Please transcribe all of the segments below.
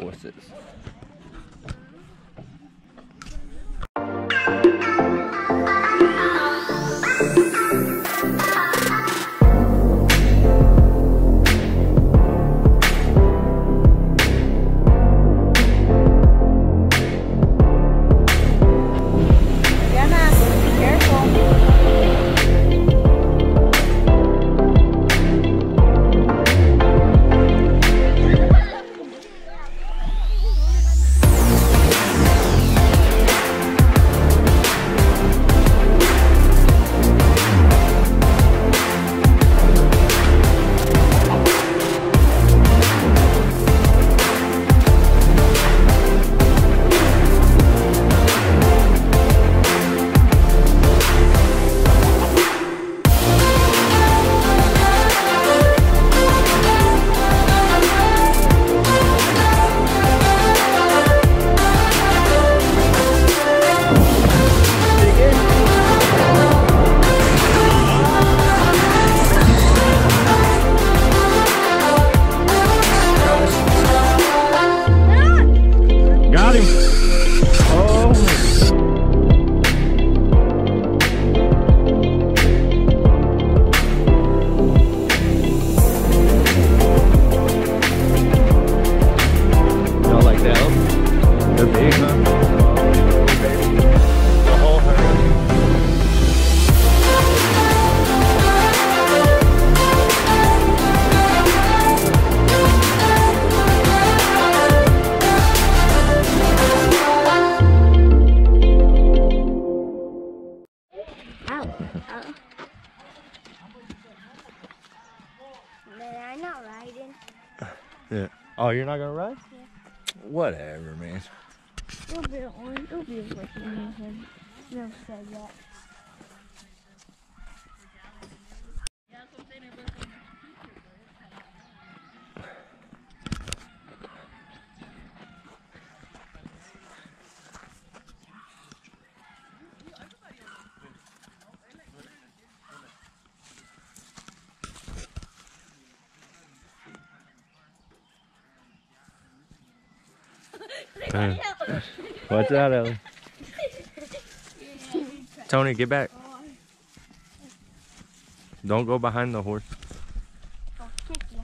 horses. I'm not riding. Yeah. Oh, you're not gonna ride? Yeah. Whatever, man. It'll be on. It'll be working. Never said that. Watch out, Ellie. Tony, get back. Don't go behind the horse. I'll kick you.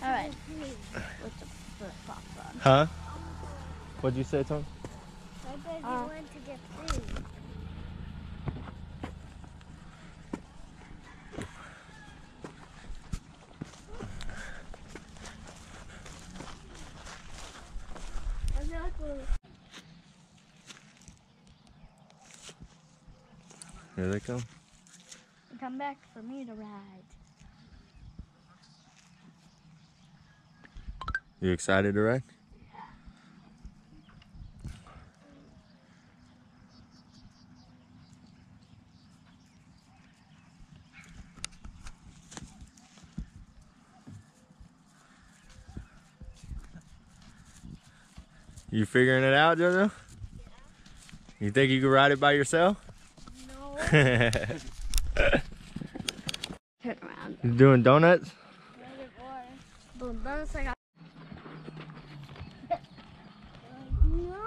Alright. What's the flip-flop on? Huh? What'd you say, Tony? Why does he want to get food? Here they come. Come back for me to ride. You excited to ride? You figuring it out, JoJo? You think you could ride it by yourself? No. Turn around. You doing donuts? Doing donuts like No.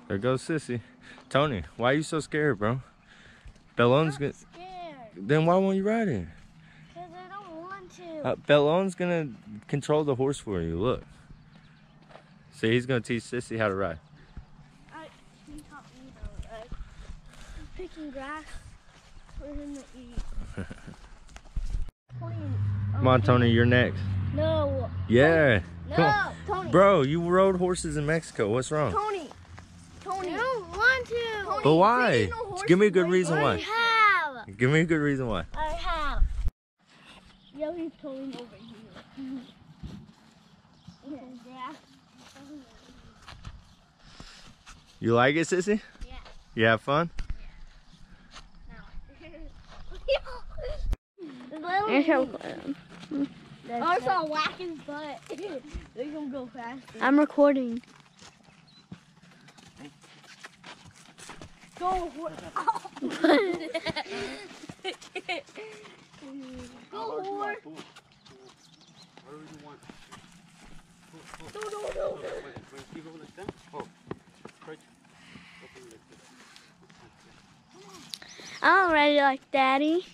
There goes Sissy. Tony, why are you so scared, bro? Bellon's gonna. Scared. Then why won't you ride it? Because I don't want to. Bellon's gonna control the horse for you. Look. See, he's gonna teach Sissy how to ride. He taught me how to ride. I'm picking grass for him to eat. Come on, Tony, you're next. No. Yeah. No, Come on. Tony. Bro, you rode horses in Mexico. What's wrong? Tony. I don't want to. Tony, But why? Give me a good reason why. I have. Give me a good reason why. I have. Yeah, he's pulling over here. Yeah. You like it, Sissy? Yeah. You have fun? I saw whack his butt. They're gonna go faster. I'm recording. Go horse. Go horse. No. I'm ready like Daddy.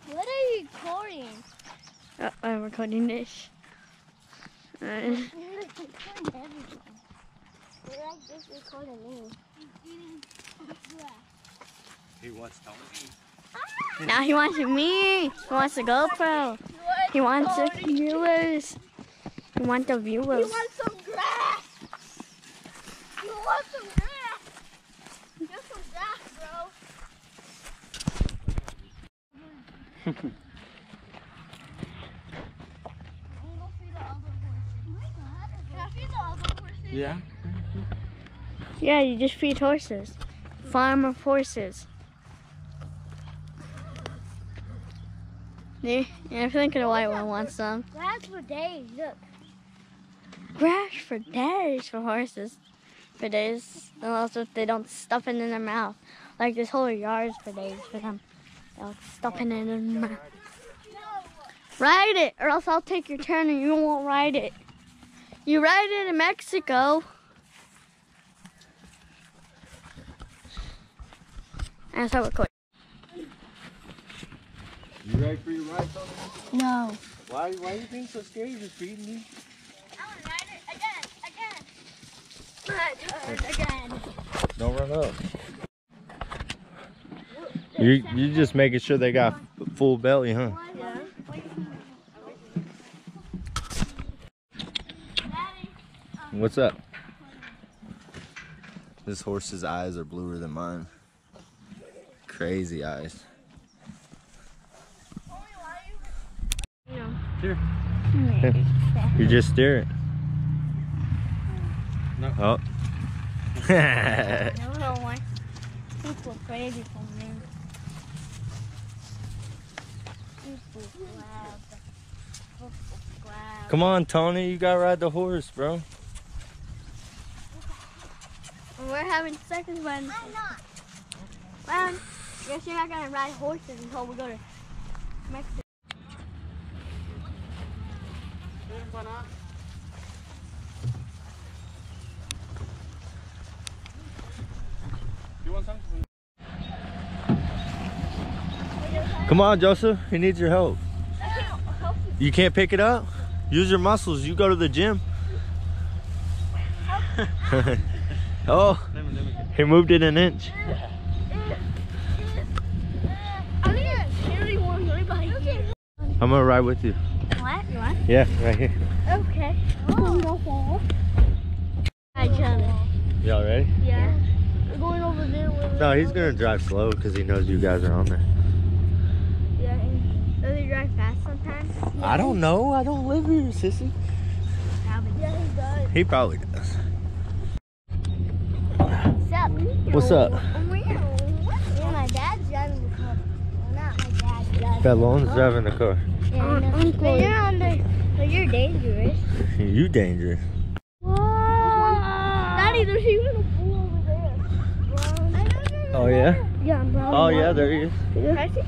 What are you recording? Oh, I'm recording this. You're recording everything. You're like just recording me. He wants Tony. Now he wants me. He wants the GoPro. He wants the viewers. He wants the viewers. You want some grass? You want some grass? Get some grass, bro. I'm gonna feed the other horses. Can I feed the other horses? Yeah. Yeah, you just feed horses. Farm of horses. Yeah, I think the white one wants some. Grass for days, look. Grass for days for horses. For days. And also if they don't stuff it in their mouth. Like this whole yard is for days for them. They'll stuff it in their mouth. Ride it, or else I'll take your turn and you won't ride it. You ride it in Mexico. That's how we're going. You ready for your ride, Tony? No. Why are you being so scared? You're just feeding me. I want to ride it again. My turn again. Don't run up. You just making sure they got full belly, huh? Yeah. What's up? This horse's eyes are bluer than mine. Crazy eyes. Here. You just steer it. No. Oh. No one. People crazy for me. Come on, Tony. You gotta ride the horse, bro. We're having seconds when. I'm not. Well, guess you're not gonna ride horses until we go to Mexico. You want something? Come on, Joseph. He needs your help. You can't pick it up? Use your muscles. You go to the gym. Oh, he moved it an inch. I'm gonna ride with you. What? You want? Yeah, right here. Okay. Hi, Johnny. Y'all ready? Yeah. We're going over there. No, he's gonna drive slow because he knows you guys are on there. Yeah. And does he drive fast sometimes? I don't know. I don't live here, sissy. Yeah, he does. He probably does. What's What's up? up? Yeah, my dad's driving the car. Well, not my dad's driving. Bellon's driving the car. But you're on the. But you're dangerous. You dangerous. Daddy, there's even a pool over there. Oh yeah? Yeah, bro. Oh yeah, there he is. I see.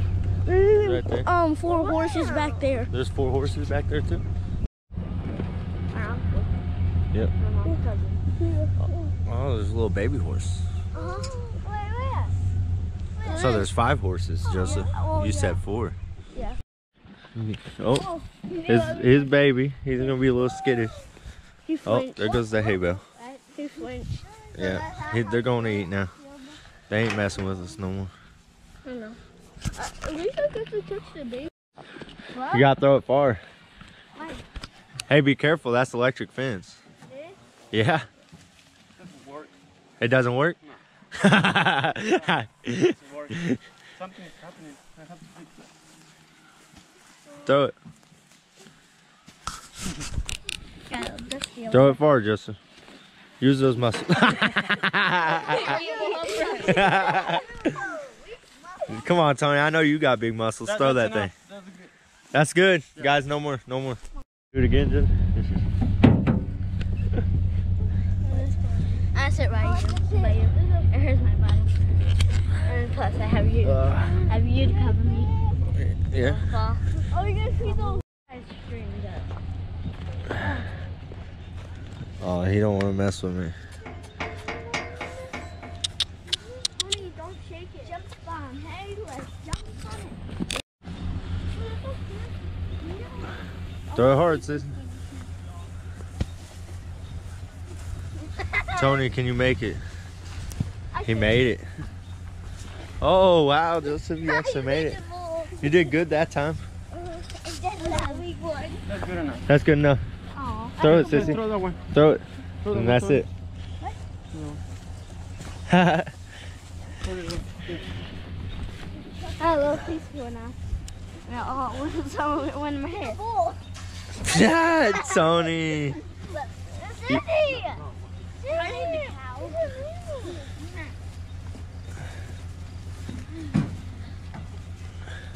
Right there. 4 horses back there. There's 4 horses back there too. Yep. Oh, there's a little baby horse. So there's 5 horses, Joseph. You said 4. Yeah. Oh, his baby. He's gonna be a little skittish. He Oh, flinched. there goes the hay bale. He flinched. Yeah, they're going to eat now. They ain't messing with us no more. I know. At least I get to touch the baby. You gotta throw it far. Why? Hey, be careful. That's electric fence. Yeah. It doesn't work? No. Something is happening. I have to fix it. Throw it. Throw it far, Joseph. Use those muscles. Come on, Tony. I know you got big muscles. Throw that thing. That's good. Guys, no more. No more. Do it again, Jen. I sit right here by you. It hurts my body. And plus, I have you. I have you to cover me. Yeah. Fall. Oh, you're gonna see those. I screamed up. Oh, he don't want to mess with me. Honey, don't shake it. Jump on. Hey, let's jump on it. Throw it hard, sis. Tony, can you make it? He made it. Oh, wow, Joseph, you actually made it. You did good that time. That's good enough. That's good enough. Throw it, sissy. Throw that one. Throw it. Throw that And one, that's throw it. Throw it. I have a little piece for now. Oh, some of it went in my hair. Yeah, Tony.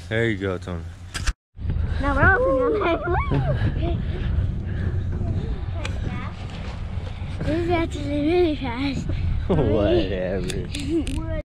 There you go, Tony. Now we're opening on This is actually really fast. Whatever.